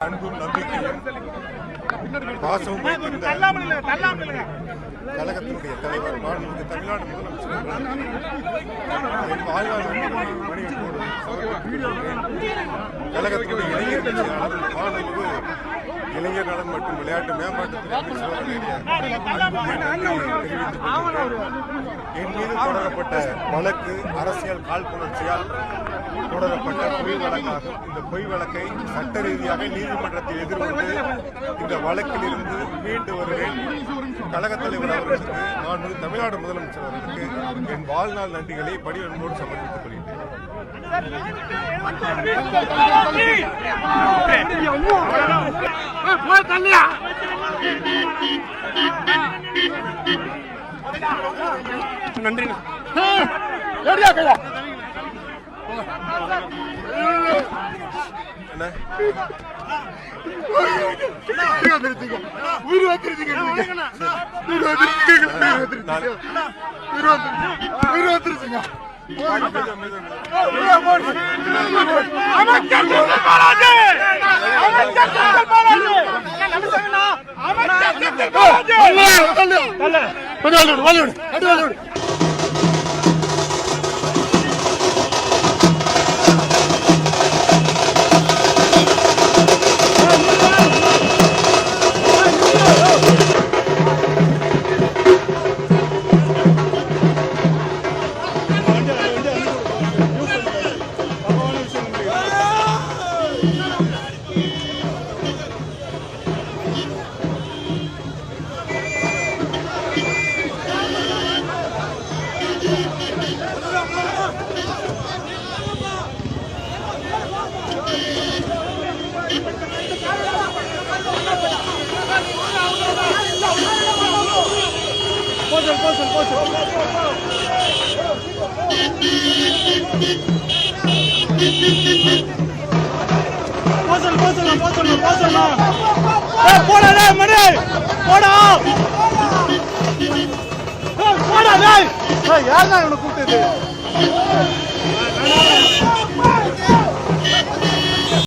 அன்பும் நம்பிக்கையும் பாசமும் கழகத்தினுடைய தலைவர் மாண்புமிகு தமிழ்நாடு முதலமைச்சர் கழகத்தினுடைய இளைஞர் கட்சியாளர் மாண்புமிகு இளைஞர் நலன் மற்றும் விளையாட்டு மேம்பாட்டுத்துறை என் மீது தொடரப்பட்ட வழக்கு அரசியல் காழ்ப்புணர்ச்சியால் தொடரப்பட்ட பொய் வழக்காகும். இந்த பொய் வழக்கை சட்ட ரீதியாக நீதிமன்றத்தில் எதிர்கொண்டு இந்த வழக்கில் இருந்து மீண்டு வருவேன். கழகத் தலைவர் அவர்களுக்கு நான் தமிழ்நாடு முதலமைச்சர் அவர்களுக்கு என் வாழ்நாள் நன்றிகளை பணிவன்போடு சமர்ப்பித்துக் கொள்கிறேன். நன்றி. யாருதான் இவனை கூப்பிட்டது?